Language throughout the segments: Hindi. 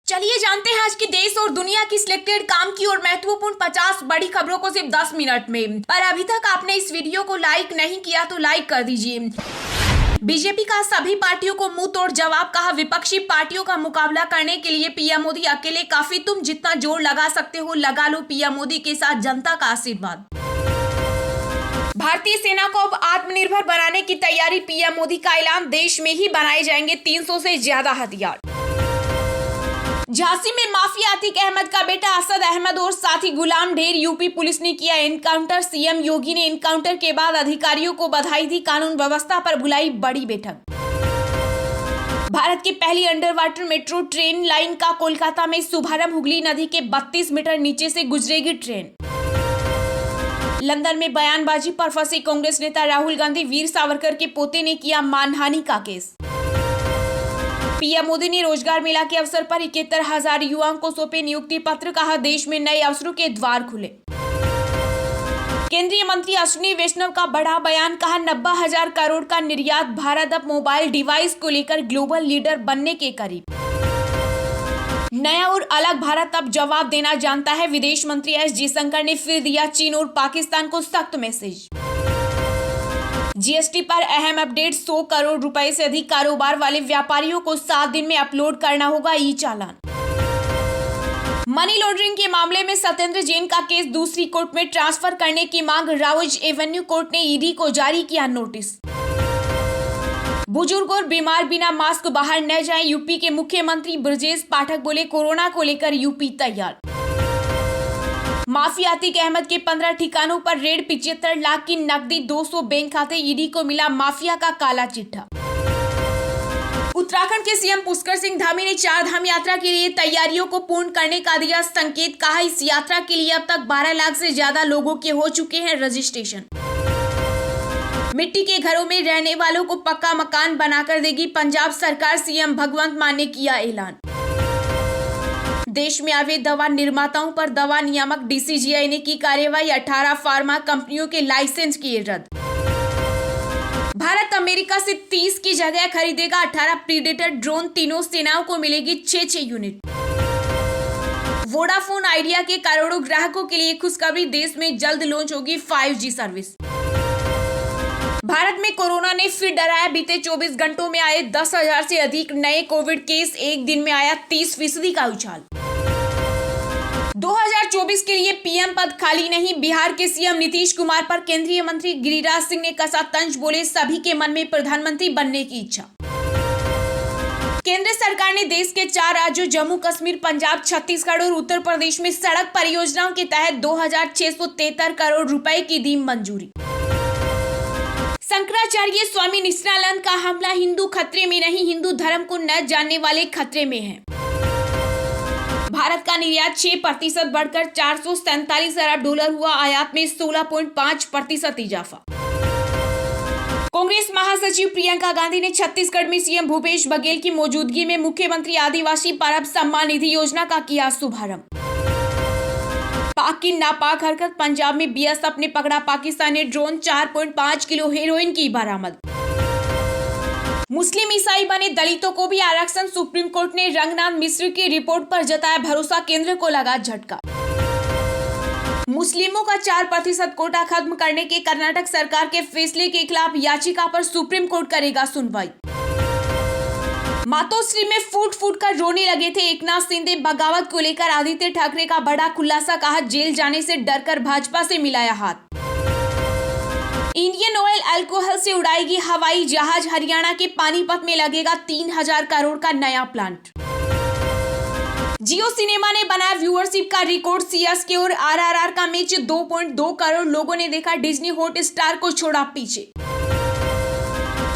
चलिए जानते हैं आज की देश और दुनिया की सिलेक्टेड काम की और महत्वपूर्ण 50 बड़ी खबरों को सिर्फ 10 मिनट में। पर अभी तक आपने इस वीडियो को लाइक नहीं किया तो लाइक कर दीजिए। बीजेपी का सभी पार्टियों को मुंह तोड़ जवाब, कहा विपक्षी पार्टियों का मुकाबला करने के लिए पीएम मोदी अकेले काफी, तुम जितना जोर लगा सकते हो लगा लो, पीएम मोदी के साथ जनता का आशीर्वाद। भारतीय सेना को अब आत्मनिर्भर बनाने की तैयारी, पीएम मोदी का ऐलान, देश में ही बनाए जाएंगे 300 से ज्यादा हथियार। झांसी में माफिया अतीक अहमद का बेटा असद अहमद और साथी गुलाम ढेर, यूपी पुलिस ने किया एनकाउंटर, सीएम योगी ने एनकाउंटर के बाद अधिकारियों को बधाई दी, कानून व्यवस्था पर बुलाई बड़ी बैठक। भारत की पहली under water metro train line का कोलकाता में शुभारंभ, हुगली नदी के 32 मीटर नीचे से गुजरेगी ट्रेन। लंदन में बयानबाजी पर फंसे कांग्रेस नेता राहुल गांधी, वीर सावरकर के पोते ने किया मानहानि का केस। पीएम मोदी ने रोजगार मेला के अवसर पर 71,000 युवाओं को सौंपे नियुक्ति पत्र, कहा देश में नए अवसरों के द्वार खुले। केंद्रीय मंत्री अश्विनी वैष्णव का बड़ा बयान, कहा 90,000 करोड़ का निर्यात, भारत अब मोबाइल डिवाइस को लेकर ग्लोबल लीडर बनने के करीब। नया और अलग भारत अब जवाब देना जानता है, विदेश मंत्री एस जयशंकर ने फिर दिया चीन और पाकिस्तान को सख्त मैसेज। जीएसटी पर अहम अपडेट, 100 करोड़ रुपए से अधिक कारोबार वाले व्यापारियों को 7 दिन में अपलोड करना होगा ई चालान। मनी लॉन्ड्रिंग के मामले में सत्येंद्र जैन का केस दूसरी कोर्ट में ट्रांसफर करने की मांग, राउज एवेन्यू कोर्ट ने ईडी को जारी किया नोटिस। बुजुर्ग और बीमार बिना मास्क बाहर न जाएं, यूपी के मुख्यमंत्री ब्रजेश पाठक बोले कोरोना को लेकर यूपी तैयार। माफिया अतीक अहमद के 15 ठिकानों पर रेड, 75 लाख की नकदी, 200 बैंक खाते, ईडी को मिला माफिया का काला चिट्ठा। उत्तराखंड के सीएम पुष्कर सिंह धामी ने 4 धाम यात्रा के लिए तैयारियों को पूर्ण करने का दिया संकेत, कहा इस यात्रा के लिए अब तक 12 लाख से ज्यादा लोगों के हो चुके हैं रजिस्ट्रेशन। मिट्टी के घरों में रहने वालों को पक्का मकान बनाकर देगी पंजाब सरकार, सीएम भगवंत मान ने किया ऐलान। देश में अवैध दवा निर्माताओं पर दवा नियामक डीसीजीआई ने की कार्रवाई, 18 फार्मा कंपनियों के लाइसेंस किए रद्द। भारत अमेरिका से 30 की जगह खरीदेगा 18 प्रीडेटर ड्रोन, तीनों सेनाओं को मिलेगी 6-6 यूनिट। वोडाफोन आइडिया के करोड़ों ग्राहकों के लिए खुशखबरी, देश में जल्द लॉन्च होगी 5G सर्विस। भारत में कोरोना ने फिर डराया, बीते 24 घंटों में आए 10,000 से अधिक नए कोविड केस, एक दिन में आया 30% का उछाल। 2024 के लिए पीएम पद खाली नहीं, बिहार के सीएम नीतीश कुमार पर केंद्रीय मंत्री गिरिराज सिंह ने कसा तंज, बोले सभी के मन में प्रधानमंत्री बनने की इच्छा। केंद्र सरकार ने देश के 4 राज्यों जम्मू कश्मीर, पंजाब, छत्तीसगढ़ और उत्तर प्रदेश में सड़क परियोजनाओं के तहत 2,673 करोड़ रुपए की दी मंजूरी। शंकराचार्य स्वामी नित्यानंद का हमला, हिंदू खतरे में नहीं, हिंदू धर्म को न जानने वाले खतरे में हैं। भारत का निर्यात 6% बढ़कर 447 अरब डॉलर हुआ, आयात में 16.5% इजाफा। कांग्रेस महासचिव प्रियंका गांधी ने छत्तीसगढ़ में सीएम भूपेश बघेल की मौजूदगी में मुख्यमंत्री आदिवासी परब सम्मान निधि योजना का किया शुभारंभ। पाक की नापाक हरकत, पंजाब में बीएसएफ ने पकड़ा पाकिस्तानी ड्रोन, 4.5 किलो हेरोइन की बरामद। मुस्लिम ईसाई बने दलितों को भी आरक्षण, सुप्रीम कोर्ट ने रंगनाथ मिश्र की रिपोर्ट पर जताया भरोसा, केंद्र को लगा झटका। मुस्लिमों का 4% कोटा खत्म करने के कर्नाटक सरकार के फैसले के खिलाफ याचिका पर सुप्रीम कोर्ट करेगा सुनवाई। मातोश्री में फूट फूट कर रोने लगे थे एकनाथ शिंदे, बगावत को लेकर आदित्य ठाकरे का बड़ा खुलासा, कहा जेल जाने से डरकर भाजपा से मिलाया हाथ। इंडियन ऑयल अल्कोहल से उड़ाएगी हवाई जहाज, हरियाणा के पानीपत में लगेगा 3,000 करोड़ का नया प्लांट। जियो सिनेमा ने बनाया व्यूअरशिप का रिकॉर्ड, सीएसके और आरआरआर का मैच 2.2 करोड़ लोगों ने देखा, डिज्नी हॉटस्टार को छोड़ा पीछे।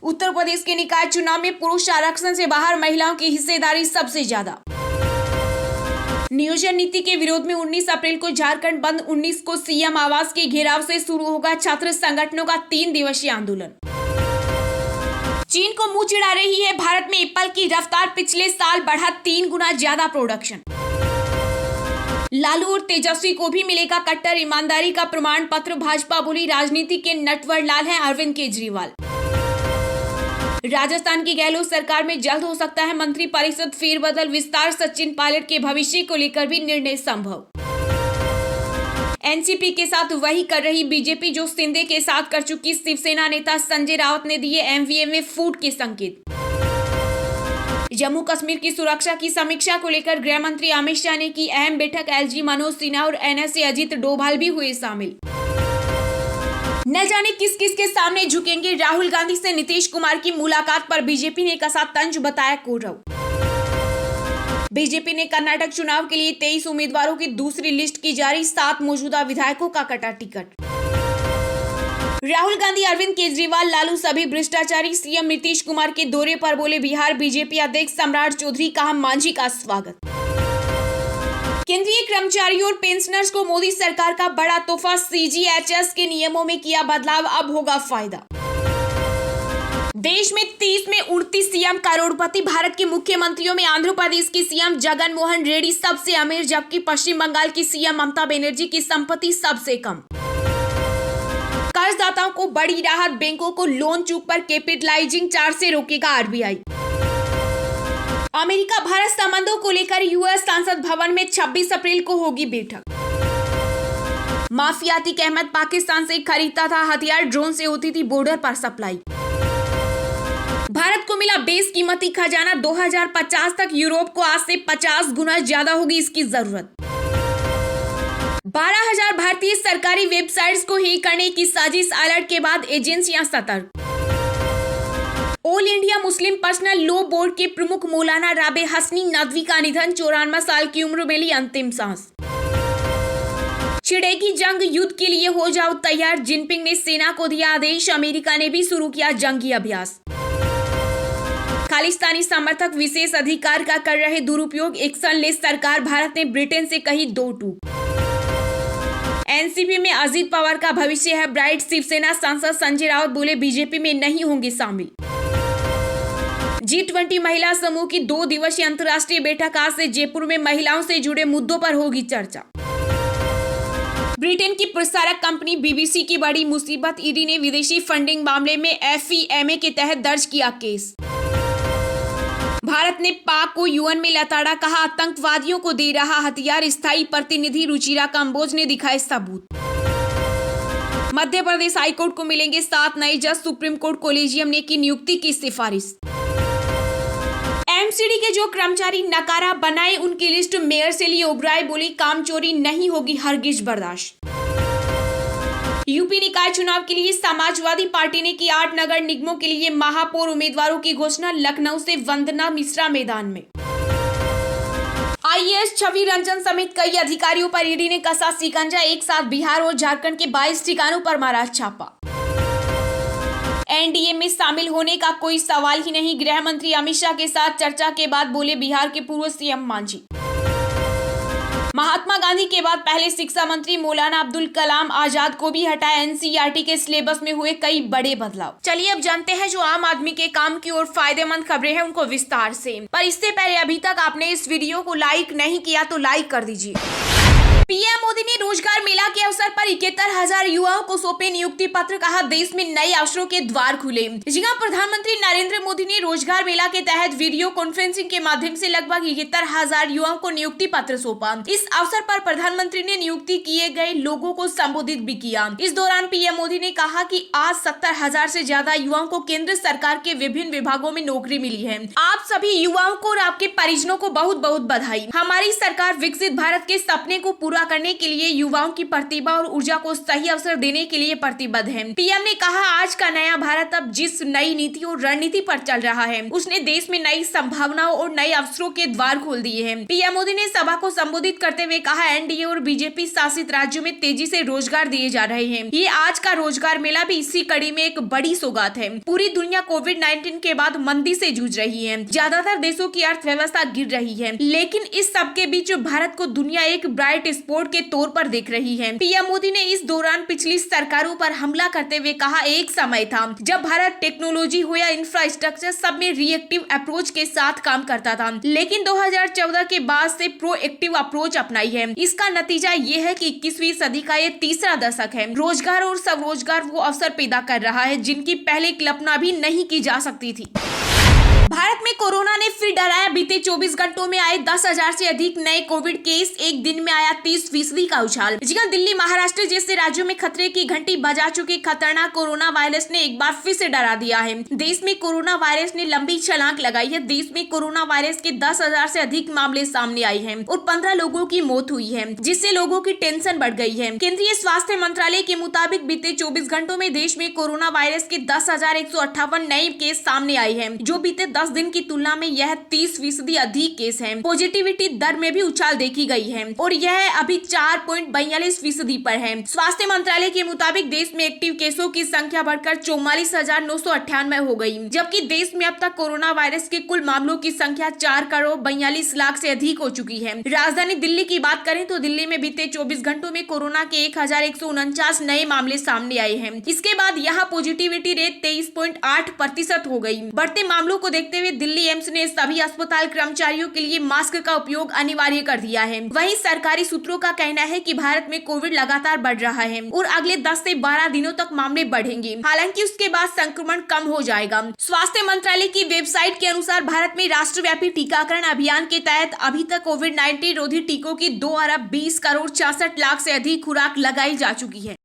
उत्तर प्रदेश के निकाय चुनाव में पुरुष आरक्षण से बाहर, महिलाओं की हिस्सेदारी सबसे ज्यादा। नियोजन नीति के विरोध में 19 अप्रैल को झारखंड बंद, 19 को सीएम आवास के घेराव से शुरू होगा छात्र संगठनों का 3 दिवसीय आंदोलन। चीन को मुंह चिढ़ा रही है भारत में एप्पल की रफ्तार, पिछले साल बढ़ा 3 गुना ज्यादा प्रोडक्शन। लालू और तेजस्वी को भी मिलेगा कट्टर ईमानदारी का प्रमाण पत्र, भाजपा बोली राजनीति के नटवर लाल हैं अरविंद केजरीवाल। राजस्थान की गहलोत सरकार में जल्द हो सकता है मंत्री परिषद फेरबदल, विस्तार, सचिन पायलट के भविष्य को लेकर भी निर्णय संभव। एनसीपी के साथ वही कर रही बीजेपी जो शिंदे के साथ कर चुकी। शिवसेना नेता संजय राउत ने दिए एमवीए में फूट के संकेत। जम्मू कश्मीर की सुरक्षा की समीक्षा को लेकर गृह मंत्री अमित शाह ने की अहम बैठक। एलजी मनोज सिन्हा और एनएसए अजीत डोभाल भी हुए शामिल। न जाने किस किस के सामने झुकेंगे। राहुल गांधी से नीतीश कुमार की मुलाकात पर बीजेपी ने कसा तंज, बताया कौरव। बीजेपी ने कर्नाटक चुनाव के लिए 23 उम्मीदवारों की दूसरी लिस्ट की जारी। 7 मौजूदा विधायकों का कटा टिकट। राहुल गांधी, अरविंद केजरीवाल, लालू सभी भ्रष्टाचारी। सीएम नीतीश कुमार के दौरे पर बोले बिहार बीजेपी अध्यक्ष सम्राट चौधरी, कहा मांझी का स्वागत। केंद्रीय कर्मचारियों और पेंशनर्स को मोदी सरकार का बड़ा तोहफा। सीजीएचएस के नियमों में किया बदलाव, अब होगा फायदा। देश में 30 में 29 सीएम करोड़पति। भारत के मुख्यमंत्रियों में आंध्र प्रदेश की सीएम जगन मोहन रेड्डी सबसे अमीर, जबकि पश्चिम बंगाल की सीएम ममता बनर्जी की संपत्ति सबसे कम। कर्जदाताओं को बड़ी राहत, बैंकों को लोन चूक पर कैपिटलाइजिंग चार्ज से रोकेगा आरबीआई। अमेरिका भारत संबंधों को लेकर यूएस संसद भवन में 26 अप्रैल को होगी बैठक। माफिया अतीक अहमद पाकिस्तान से खरीदता था हथियार, ड्रोन से होती थी बॉर्डर पर सप्लाई। भारत को मिला बेशकीमती खजाना। 2050 तक यूरोप को आज से 50 गुना ज्यादा होगी इसकी जरूरत। 12,000 भारतीय सरकारी वेबसाइट्स को हैक करने की साजिश, अलर्ट के बाद एजेंसियां सतर्क। All India Muslim personal law board के प्रमुख मौलाना राबे हसनी नदवी का निधन। 54 साल की उम्र में ली अंतिम सांस। छिड़ेगी जंग, युद्ध के लिए हो जाओ तैयार। जिनपिंग ने सेना को दिया आदेश। अमेरिका ने भी शुरू किया जंगी अभ्यास। खालिस्तानी समर्थक विशेष अधिकार का कर रहे दुरुपयोग, एक्शन ले सरकार। भारत ने ब्रिटेन से कही 2 टूक। एनसीपी में अजीत पवार का भविष्य है ब्राइट। शिवसेना सांसद संजय राउत बोले बीजेपी में नहीं होंगे शामिल। G20 महिला समूह की 2 दिवसीय अंतर्राष्ट्रीय बैठक आज से जयपुर में महिलाओं से जुड़े मुद्दों पर होगी चर्चा। ब्रिटेन की प्रसारक कंपनी बीबीसी की बड़ी मुसीबत। ईडी ने विदेशी फंडिंग मामले में FEMA के तहत दर्ज किया केस। भारत ने पाक को यूएन में लताड़ा, कहा आतंकवादियों को दे रहा हथियार। स्थायी प्रतिनिधि रुचिरा कंबोज ने दिखाए सबूत। मध्य प्रदेश हाईकोर्ट को मिलेंगे 7 नए जज। सुप्रीम कोर्ट कोलेजियम ने की नियुक्ति की सिफारिश। एमसीडी के जो कर्मचारी नकारा बनाए उनकी लिस्ट मेयर से ली ओबराय, बोली काम चोरी नहीं होगी हरगिज बर्दाश्त। यूपी निकाय चुनाव के लिए समाजवादी पार्टी ने की 8 नगर निगमों के लिए महापौर उम्मीदवारों की घोषणा। लखनऊ से वंदना मिश्रा मैदान में। आईएएस छवि रंजन समेत कई अधिकारियों पर ईडी ने कसा शिकंजा। एक साथ बिहार और झारखंड के 22 ठिकानों पर मारा छापा। एनडीए में शामिल होने का कोई सवाल ही नहीं। गृह मंत्री अमित शाह के साथ चर्चा के बाद बोले बिहार के पूर्व सीएम मांझी। महात्मा गांधी के बाद पहले शिक्षा मंत्री मौलाना अब्दुल कलाम आजाद को भी हटाया। एनसीईआरटी के सिलेबस में हुए कई बड़े बदलाव। चलिए अब जानते हैं जो आम आदमी के काम की और फायदेमंद खबरें हैं उनको विस्तार से। पर इससे पहले अभी तक आपने इस वीडियो को लाइक नहीं किया तो लाइक कर दीजिए। पीएम मोदी ने रोजगार मेला के अवसर पर 71,000 युवाओं को सौंपे नियुक्ति पत्र, कहा देश में नए अवसरों के द्वार खुले। जी हां, प्रधानमंत्री नरेंद्र मोदी ने रोजगार मेला के तहत वीडियो कॉन्फ्रेंसिंग के माध्यम से लगभग 71,000 युवाओं को नियुक्ति पत्र सौंपा। इस अवसर पर प्रधानमंत्री ने नियुक्ति किए गए लोगों को संबोधित भी किया। इस दौरान पीएम मोदी ने कहा कि आज 70,000 से ज्यादा युवाओं को केंद्र सरकार के विभिन्न विभागों में नौकरी मिली है। आप सभी युवाओं को और आपके परिजनों को बहुत बहुत बधाई। हमारी सरकार विकसित भारत के सपने को पूरा करने के लिए युवाओं की प्रतिभा और ऊर्जा को सही अवसर देने के लिए प्रतिबद्ध है। पीएम ने कहा आज का नया भारत अब जिस नई नीति और रणनीति पर चल रहा है उसने देश में नई संभावनाओं और नए अवसरों के द्वार खोल दिए हैं। पीएम मोदी ने सभा को संबोधित करते हुए कहा एनडीए और बीजेपी शासित राज्यों में तेजी से रोजगार दिए जा रहे हैं। ये आज का रोजगार मेला भी इसी कड़ी में एक बड़ी सौगात है। पूरी दुनिया कोविड-19 के बाद मंदी से जूझ रही है। ज्यादातर देशों की अर्थव्यवस्था गिर रही है, लेकिन इस सबके बीच भारत को दुनिया एक ब्राइट विस्फोट के तौर पर दिख रही है। पीएम मोदी ने इस दौरान पिछली सरकारों पर हमला करते हुए कहा, एक समय था जब भारत टेक्नोलॉजी हो या इंफ्रास्ट्रक्चर सब में रिएक्टिव अप्रोच के साथ काम करता था, लेकिन 2014 के बाद से प्रोएक्टिव अप्रोच अपनाई है। इसका नतीजा ये है कि 21वीं सदी का ये तीसरा दशक है। रोजगार और स्वरोजगार वो अवसर पैदा कर रहा है जिनकी पहले कल्पना भी नहीं की जा सकती थी। भारत में कोरोना ने फिर डराया। बीते 24 घंटों में आए 10,000 से अधिक नए कोविड केस, एक दिन में आया 30% का उछाल। दिल्ली, महाराष्ट्र जैसे राज्यों में खतरे की घंटी बजा चुके खतरनाक कोरोना वायरस ने एक बार फिर से डरा दिया है। देश में कोरोना वायरस ने लंबी छलांग लगाई है। देश में कोरोना वायरस के 10,000 से अधिक मामले सामने आए हैं और 15 लोगों की मौत हुई है, जिससे लोगों की टेंशन बढ़ गई है। केंद्रीय स्वास्थ्य मंत्रालय के मुताबिक बीते 24 घंटों में देश में कोरोना वायरस के 10,158 नए केस सामने आए हैं, जो बीते 10 दिन की तुलना में यह 30% अधिक केस हैं। पॉजिटिविटी दर में भी उछाल देखी गई है और यह अभी 4.42% पर है। स्वास्थ्य मंत्रालय के मुताबिक देश में एक्टिव केसों की संख्या बढ़कर 44,998 हो गई, जबकि देश में अब तक कोरोना वायरस के कुल मामलों की संख्या 4,42,00,000 से अधिक हो चुकी है। राजधानी दिल्ली की बात करें तो दिल्ली में बीते 24 घंटों में कोरोना के 1,149 नए मामले सामने आए हैं। इसके बाद यहाँ पॉजिटिविटी रेट 23.8% हो गई। बढ़ते मामलों को देखते हुए दिल्ली एम्स ने सभी अस्पताल कर्मचारियों के लिए मास्क का उपयोग अनिवार्य कर दिया है। वहीं सरकारी सूत्रों का कहना है कि भारत में कोविड लगातार बढ़ रहा है और अगले 10 से 12 दिनों तक मामले बढ़ेंगे। हालांकि उसके बाद संक्रमण कम हो जाएगा। स्वास्थ्य मंत्रालय की वेबसाइट के अनुसार भारत में राष्ट्रव्यापी टीकाकरण अभियान के तहत अभी तक कोविड-19 रोधी टीकों की 2 अरब 20 करोड़ 66 लाख से अधिक खुराक लगाई जा चुकी है।